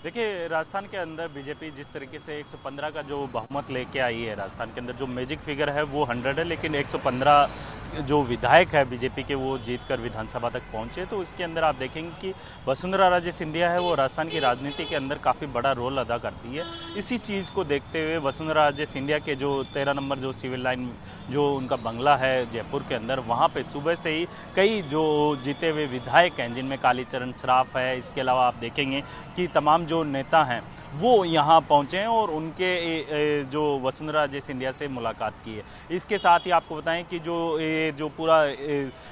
देखिए, राजस्थान के अंदर बीजेपी जिस तरीके से 115 का जो बहुमत लेके आई है, राजस्थान के अंदर जो मैजिक फिगर है वो 100 है, लेकिन 115 जो विधायक है बीजेपी के वो जीतकर विधानसभा तक पहुंचे। तो इसके अंदर आप देखेंगे कि वसुंधरा राजे सिंधिया है वो राजस्थान की राजनीति के अंदर काफ़ी बड़ा रोल अदा करती है। इसी चीज़ को देखते हुए वसुंधरा राजे सिंधिया के जो 13 नंबर जो सिविल लाइन जो उनका बंगला है जयपुर के अंदर, वहाँ पर सुबह से ही कई जो जीते हुए विधायक हैं, जिनमें कालीचरण सराफ है, इसके अलावा आप देखेंगे कि तमाम जो नेता हैं वो यहाँ पहुँचे हैं और उनके जो वसुंधरा राजे सिंधिया से मुलाकात की है। इसके साथ ही आपको बताएं कि जो पूरा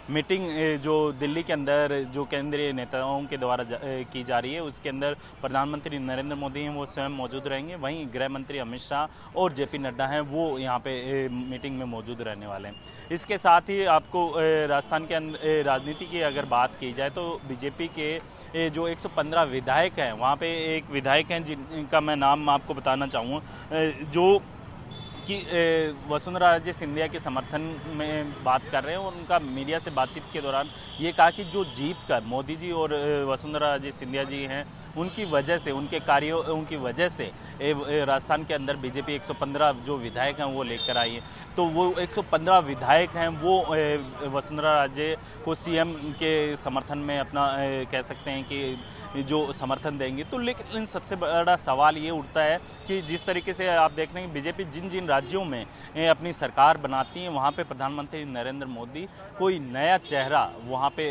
मीटिंग जो दिल्ली के अंदर जो केंद्रीय नेताओं के द्वारा की जा रही है, उसके अंदर प्रधानमंत्री नरेंद्र मोदी हैं वो स्वयं मौजूद रहेंगे, वहीं गृह मंत्री अमित शाह और जेपी नड्डा हैं वो यहाँ पे मीटिंग में मौजूद रहने वाले हैं। इसके साथ ही आपको राजस्थान के अंदर राजनीति की अगर बात की जाए तो बीजेपी के जो 115 विधायक हैं, वहाँ पे एक विधायक हैं जिनका मैं नाम आपको बताना चाहूँगा, जो कि वसुंधरा राजे सिंधिया के समर्थन में बात कर रहे हैं। और उनका मीडिया से बातचीत के दौरान ये कहा कि जो जीत कर मोदी जी और वसुंधरा राजे सिंधिया जी हैं, उनकी वजह से, उनके कार्यों उनकी वजह से राजस्थान के अंदर बीजेपी 115 जो विधायक हैं वो लेकर आई है। तो वो 115 विधायक हैं वो वसुंधरा राजे को सीएम के समर्थन में अपना कह सकते हैं कि जो समर्थन देंगे। तो लेकिन सबसे बड़ा सवाल ये उठता है कि जिस तरीके से आप देख रहे हैं बीजेपी जिन राज्यों में अपनी सरकार बनाती हैं वहाँ पे प्रधानमंत्री नरेंद्र मोदी कोई नया चेहरा वहाँ पे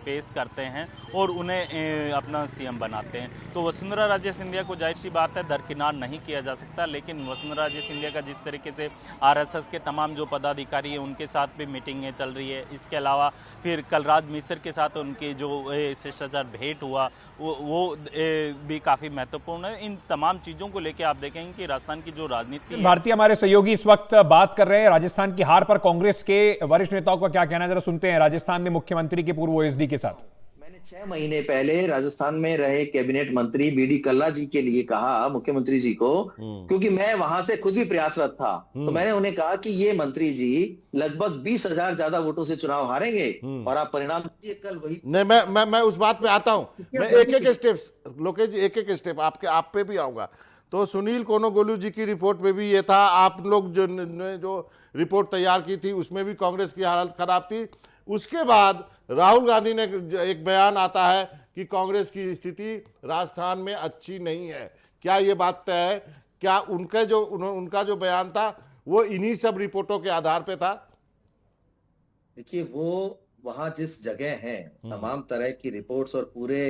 पेश करते हैं और उन्हें अपना सीएम बनाते हैं। तो वसुंधरा राजे सिंधिया को जाहिर सी बात है दरकिनार नहीं किया जा सकता, लेकिन वसुंधरा राजे सिंधिया का जिस तरीके से आरएसएस के तमाम जो पदाधिकारी हैं उनके साथ भी मीटिंगें चल रही है, इसके अलावा फिर कलराज मिश्र के साथ उनकी जो शिष्टाचार भेंट हुआ वो भी काफ़ी महत्वपूर्ण है। इन तमाम चीज़ों को लेकर आप देखेंगे कि राजस्थान की जो राजनीति है। भारतीय हमारे सहयोगी इस वक्त बात कर रहे हैं राजस्थान की हार पर कांग्रेस के वरिष्ठ नेताओं का क्या कहना है, जरा सुनते हैं। राजस्थान में मुख्यमंत्री के पूर्व ओएसडी के साथ 6 महीने पहले राजस्थान में रहे कैबिनेट मंत्री बीडी कल्ला जी के लिए कहा, मुख्यमंत्री जी को, क्योंकि मैं वहां से खुद भी प्रयासरत था, तो मैंने उन्हें कहा कि ये मंत्री जी लगभग 20,000 ज्यादा वोटों से चुनाव हारेंगे और आप परिणाम कल वही। नहीं, मैं उस बात पे आता हूं। मैं एक एक स्टेप्स, लोकेश जी, एक एक स्टेप आप पे भी आऊंगा। तो सुनील कोनोगोलू जी की रिपोर्ट में भी ये था, आप लोग जो रिपोर्ट तैयार की थी उसमें भी कांग्रेस की हालत खराब थी। उसके बाद राहुल गांधी ने एक बयान आता है कि कांग्रेस की स्थिति राजस्थान में अच्छी नहीं है। क्या ये बात तय है? क्या उनका जो बयान था वो इन्हीं सब रिपोर्टों के आधार पे था? देखिए, वो वहां जिस जगह है तमाम तरह की रिपोर्ट्स और पूरे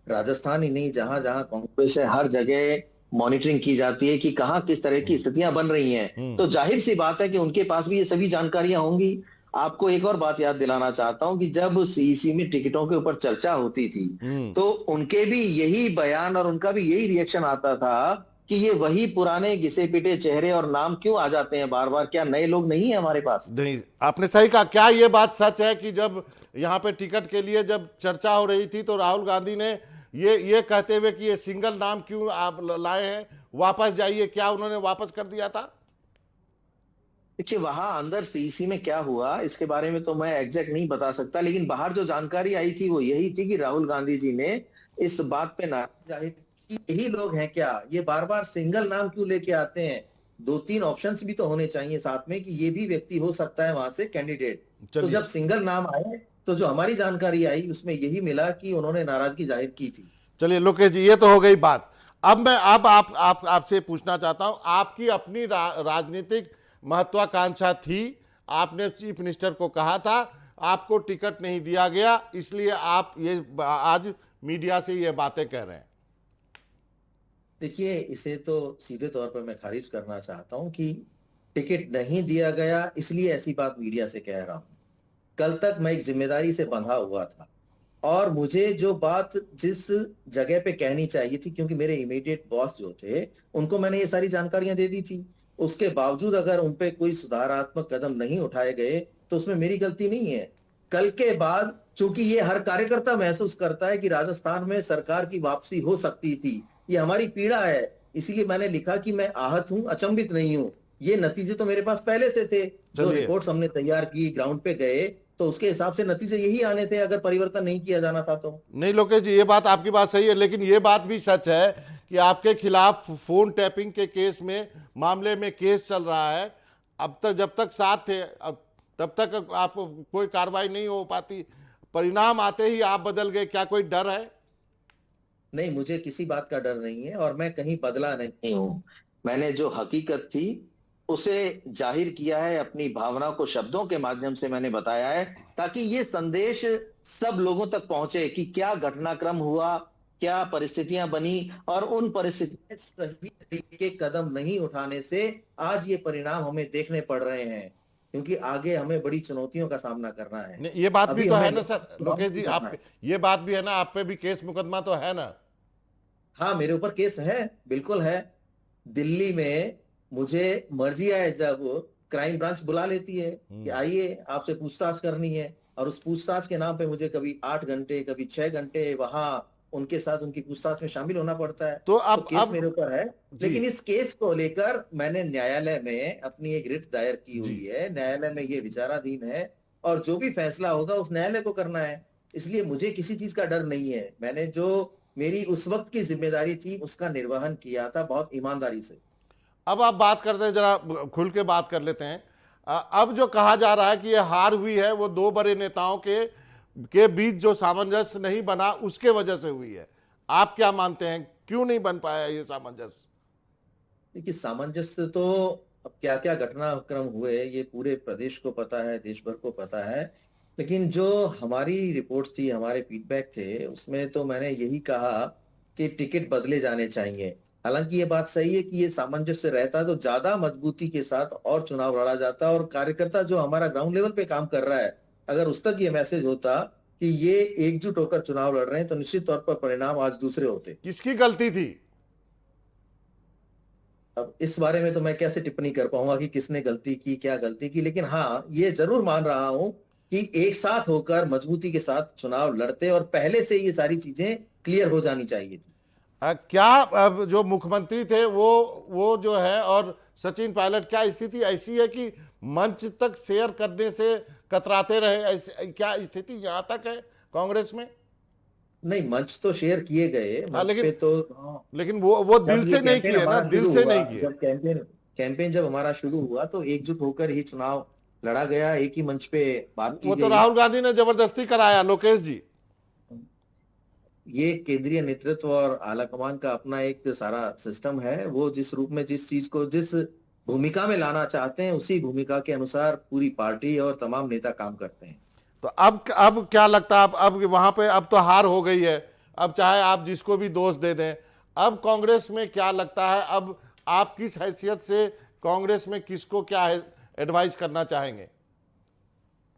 राजस्थान ही नहीं, जहां जहां कांग्रेस है हर जगह मॉनिटरिंग की जाती है कि कहां किस तरह की स्थितियां बन रही हैं। तो जाहिर सी बात है कि उनके पास भी ये सभी जानकारियां होंगी। आपको एक और बात याद दिलाना चाहता हूं कि जब सीईसी में टिकटों के ऊपर चर्चा होती थी तो उनके भी यही बयान और उनका भी यही रिएक्शन आता था कि ये वही पुराने घिसे पिटे चेहरे और नाम क्यों आ जाते हैं बार बार, क्या नए लोग नहीं है हमारे पास? नहीं, आपने सही कहा। क्या ये बात सच है कि जब यहाँ पे टिकट के लिए जब चर्चा हो रही थी तो राहुल गांधी ने ये कहते हुए कि ये सिंगल नाम क्यों आप लाए हैं, वापस जाइए, क्या उन्होंने वापस कर दिया था? देखिए, वहां अंदर सीईसी में क्या हुआ इसके बारे में तो मैं एग्जैक्ट नहीं बता सकता, लेकिन बाहर जो जानकारी आई थी वो यही थी कि राहुल गांधी जी ने इस बात पे नाराज जाहिर कि यही लोग हैं क्या, ये बार बार सिंगल नाम क्यों लेके आते हैं, 2-3 ऑप्शंस भी तो होने चाहिए साथ में कि ये भी व्यक्ति हो सकता है वहां से कैंडिडेट। तो जब सिंगल नाम आए तो जो हमारी जानकारी आई उसमें यही मिला कि उन्होंने नाराजगी जाहिर की थी। चलिए लोकेश जी, ये तो हो गई बात। अब मैं आपसे पूछना चाहता हूं, आपकी अपनी राजनीतिक महत्वाकांक्षा थी, आपने चीफ मिनिस्टर को कहा था, आपको टिकट नहीं दिया गया, इसलिए आप ये आज मीडिया से ये बातें कह रहे हैं। देखिए, इसे तो सीधे तौर पर मैं खारिज करना चाहता हूं कि टिकट नहीं दिया गया इसलिए ऐसी बात मीडिया से कह रहा हूं। कल तक मैं एक जिम्मेदारी से बंधा हुआ था और मुझे जो बात जिस जगह पे कहनी चाहिए थी, क्योंकि मेरे इमीडिएट बॉस जो थे उनको मैंने ये सारी जानकारियां दे दी थी, उसके बावजूद अगर उन पे कोई सुधारात्मक कदम नहीं उठाए गए तो उसमें मेरी गलती नहीं है। कल के बाद चूंकि ये हर कार्यकर्ता महसूस करता है कि राजस्थान में सरकार की वापसी हो सकती थी, ये हमारी पीड़ा है, इसीलिए मैंने लिखा कि मैं आहत हूं, अचंभित नहीं हूं। ये नतीजे तो मेरे पास पहले से थे, जो रिपोर्ट्स हमने तैयार की, ग्राउंड पे गए तो उसके हिसाब से नतीजे यही आने थे अगर परिवर्तन नहीं किया जाना था तो। नहीं लोकेश जी, ये बात आपकी बात सही है, लेकिन ये बात भी सच है कि आपके खिलाफ फोन टैपिंग के केस में मामले में केस चल रहा है। अब तक जब तक साथ थे तब तक आप कोई कार्रवाई नहीं हो पाती, परिणाम आते ही आप बदल गए, क्या कोई डर है? नहीं, मुझे किसी बात का डर नहीं है और मैं कहीं बदला नहीं हूं। मैंने जो हकीकत थी उसे जाहिर किया है, अपनी भावना को शब्दों के माध्यम से मैंने बताया है ताकि ये संदेश सब लोगों तक पहुंचे कि क्या घटनाक्रम हुआ, क्या परिस्थितियां बनी और उन परिस्थितियों में सही तरीके के कदम नहीं उठाने से आज ये परिणाम हमें देखने पड़ रहे हैं, क्योंकि आगे हमें बड़ी चुनौतियों का सामना करना है। ये बात भी तो है ना सर लोकेश जी, आप ये बात भी है ना, आप पे भी केस मुकदमा तो है ना? हाँ, मेरे ऊपर केस है, बिल्कुल है। दिल्ली में मुझे मर्जी आए जब क्राइम ब्रांच बुला लेती है कि आइए आपसे पूछताछ करनी है, और उस पूछताछ के नाम पे मुझे कभी 8 घंटे कभी 6 घंटे वहां उनके साथ उनकी पूछताछ में शामिल होना पड़ता है। तो अब केस मेरे ऊपर है, लेकिन इस केस को लेकर मैंने न्यायालय में अपनी एक रिट दायर की हुई है, न्यायालय में ये विचाराधीन है और जो भी फैसला होगा उस न्यायालय को करना है, इसलिए मुझे किसी चीज का डर नहीं है। मैंने जो मेरी उस वक्त की जिम्मेदारी थी उसका निर्वहन किया था बहुत ईमानदारी से। अब आप बात करते हैं, जरा खुल के बात कर लेते हैं। अब जो कहा जा रहा है कि ये हार हुई है वो 2 बड़े नेताओं के बीच जो सामंजस्य नहीं बना उसके वजह से हुई है, आप क्या मानते हैं, क्यों नहीं बन पाया ये सामंजस्य? देखिए, सामंजस्य तो अब क्या क्या घटनाक्रम हुए ये पूरे प्रदेश को पता है, देश भर को पता है। लेकिन जो हमारी रिपोर्ट्स थी, हमारे फीडबैक थे, उसमें तो मैंने यही कहा कि टिकट बदले जाने चाहिए। हालांकि ये बात सही है कि ये सामंजस्य रहता तो ज्यादा मजबूती के साथ और चुनाव लड़ा जाता, और कार्यकर्ता जो हमारा ग्राउंड लेवल पे काम कर रहा है, अगर उस तक ये मैसेज होता कि ये एकजुट होकर चुनाव लड़ रहे हैं, तो निश्चित तौर पर परिणाम आज दूसरे होते। किसकी गलती थी? अब इस बारे में तो मैं कैसे टिप्पणी कर पाऊंगा कि किसने गलती की, क्या गलती की, लेकिन हाँ ये जरूर मान रहा हूं कि एक साथ होकर मजबूती के साथ चुनाव लड़ते और पहले से ये सारी चीजें क्लियर हो जानी चाहिए थी। क्या अब जो मुख्यमंत्री थे वो जो है और सचिन पायलट, क्या स्थिति ऐसी है कि मंच तक शेयर करने से कतराते रहे? क्या स्थिति यहाँ तक है कांग्रेस में? नहीं, मंच तो शेयर किए गए, मंच पे तो, लेकिन वो दिल से नहीं किए ना, दिल से नहीं किए। जब कैंपेन जब हमारा शुरू हुआ तो एकजुट होकर ही चुनाव लड़ा गया, एक ही मंच पे बात की वो गई। तो राहुल गांधी ने जबरदस्ती कराया, लोकेश जी। ये केंद्रीय नेतृत्व और आलाकमान का अपना एक सारा सिस्टम है। वो जिस रूप में जिस चीज को जिस भूमिका में लाना चाहते हैं, उसी भूमिका के अनुसार पूरी पार्टी और तमाम नेता काम करते हैं। तो अब क्या लगता है, अब वहां पे अब तो हार हो गई है, अब चाहे आप जिसको भी दोष दे दें, अब कांग्रेस में क्या लगता है, अब आप किस हैसियत से कांग्रेस में किसको क्या एडवाइस करना चाहेंगे?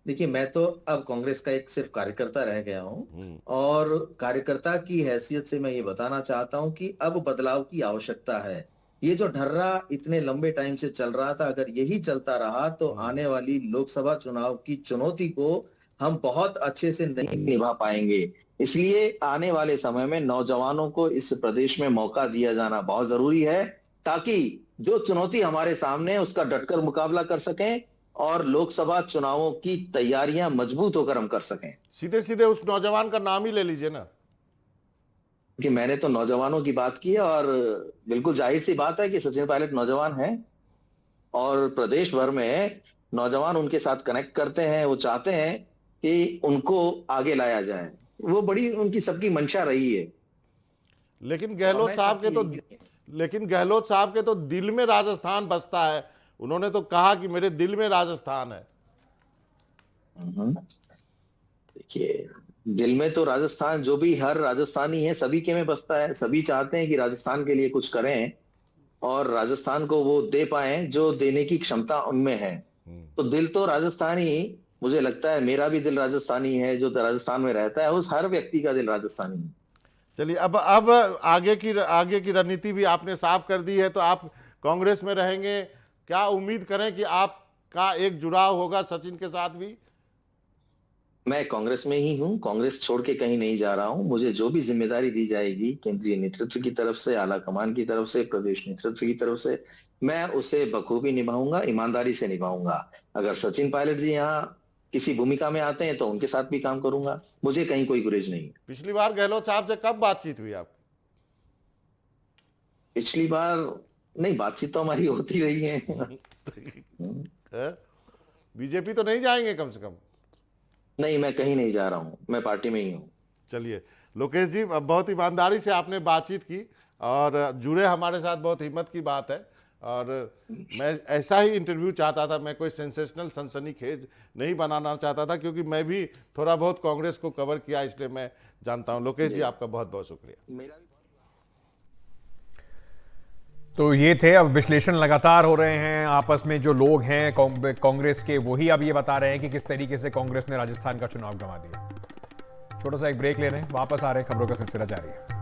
देखिए, मैं तो अब कांग्रेस का एक सिर्फ कार्यकर्ता रह गया हूं, और कार्यकर्ता की हैसियत से मैं ये बताना चाहता हूं कि अब बदलाव की आवश्यकता है। ये जो ढर्रा इतने लंबे टाइम से चल रहा था, अगर यही चलता रहा तो आने वाली लोकसभा चुनाव की चुनौती को हम बहुत अच्छे से नहीं निभा पाएंगे। इसलिए आने वाले समय में नौजवानों को इस प्रदेश में मौका दिया जाना बहुत जरूरी है, ताकि जो चुनौती हमारे सामने है उसका डटकर मुकाबला कर सकें और लोकसभा चुनावों की तैयारियां मजबूत होकर हम कर सकें। सीधे सीधे उस नौजवान का नाम ही ले लीजिए ना। कि मैंने तो नौजवानों की बात की है, और बिल्कुल जाहिर सी बात है कि सचिन पायलट नौजवान हैं और प्रदेश भर में नौजवान उनके साथ कनेक्ट करते हैं। वो चाहते हैं कि उनको आगे लाया जाए, वो बड़ी उनकी सबकी मंशा रही है। लेकिन गहलोत साहब के तो दिल में राजस्थान बसता है। उन्होंने तो कहा कि मेरे दिल में राजस्थान है। देखिए, दिल में तो राजस्थान, जो भी हर राजस्थानी है, सभी के में बसता है। सभी चाहते हैं कि राजस्थान के लिए कुछ करें और राजस्थान को वो दे पाए जो देने की क्षमता उनमें है। तो दिल तो राजस्थानी, मुझे लगता है मेरा भी दिल राजस्थानी है, जो राजस्थान में रहता है उस हर व्यक्ति का दिल राजस्थानी है। चलिए, अब आगे की रणनीति भी आपने साफ कर दी है, तो आप कांग्रेस में रहेंगे। क्या उम्मीद करें कि आपका एक जुड़ाव होगा सचिन के साथ भी? मैं कांग्रेस में ही हूं, कांग्रेस छोड़ के कहीं नहीं जा रहा हूं। मुझे जो भी जिम्मेदारी दी जाएगी केंद्रीय नेतृत्व की तरफ से, आला कमान की तरफ से, प्रदेश नेतृत्व की तरफ से, मैं उसे बखूबी निभाऊंगा, ईमानदारी से निभाऊंगा। अगर सचिन पायलट जी यहाँ किसी भूमिका में आते हैं तो उनके साथ भी काम करूंगा, मुझे कहीं कोई गुरेज नहीं। पिछली बार गहलोत साहब से कब बातचीत हुई आप? पिछली बार नहीं, बातचीत तो हमारी होती रही है। बीजेपी तो नहीं जाएंगे कम से कम? नहीं, मैं कहीं नहीं जा रहा हूं, मैं पार्टी में ही हूं। चलिए लोकेश जी, बहुत ईमानदारी से आपने बातचीत की और जुड़े हमारे साथ, बहुत हिम्मत की बात है। और मैं ऐसा ही इंटरव्यू चाहता था, मैं कोई सेंसेशनल सनसनीखेज नहीं बनाना चाहता था, क्योंकि मैं भी थोड़ा बहुत कांग्रेस को कवर किया, इसलिए मैं जानता हूं। लोकेश जी, आपका बहुत बहुत शुक्रिया। तो ये थे, अब विश्लेषण लगातार हो रहे हैं आपस में। जो लोग हैं कांग्रेस के, वही अब ये बता रहे हैं कि किस तरीके से कांग्रेस ने राजस्थान का चुनाव गंवा दिया। छोटा सा एक ब्रेक ले रहे हैं, वापस आ रहे हैं, खबरों का सिलसिला जारी है।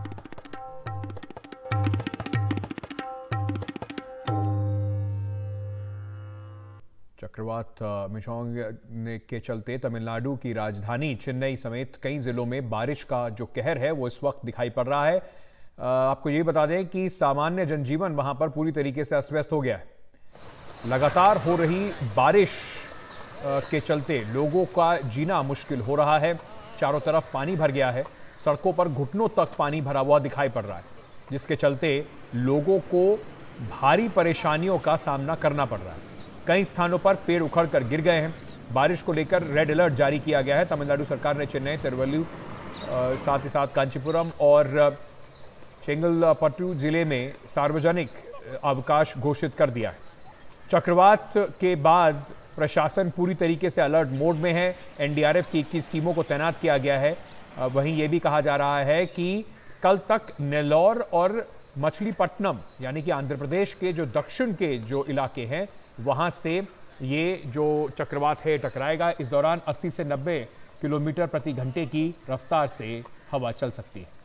चक्रवात मिचोंग के चलते तमिलनाडु की राजधानी चेन्नई समेत कई जिलों में बारिश का जो कहर है वो इस वक्त दिखाई पड़ रहा है। आपको ये बता दें कि सामान्य जनजीवन वहां पर पूरी तरीके से अस्त-व्यस्त हो गया है। लगातार हो रही बारिश के चलते लोगों का जीना मुश्किल हो रहा है। चारों तरफ पानी भर गया है, सड़कों पर घुटनों तक पानी भरा हुआ दिखाई पड़ रहा है, जिसके चलते लोगों को भारी परेशानियों का सामना करना पड़ रहा है। कई स्थानों पर पेड़ उखड़कर गिर गए हैं। बारिश को लेकर रेड अलर्ट जारी किया गया है। तमिलनाडु सरकार ने चेन्नई, तिरुवल्लुर, साथ ही साथ कांचीपुरम और चेंगलपट्टू जिले में सार्वजनिक अवकाश घोषित कर दिया है। चक्रवात के बाद प्रशासन पूरी तरीके से अलर्ट मोड में है। एनडीआरएफ की 21 टीमों को तैनात किया गया है। वहीं यह भी कहा जा रहा है कि कल तक नेल्लौर और मछलीपट्टनम यानी कि आंध्र प्रदेश के जो दक्षिण के जो इलाके हैं वहां से ये जो चक्रवात है टकराएगा। इस दौरान 80 से 90 किलोमीटर प्रति घंटे की रफ्तार से हवा चल सकती है।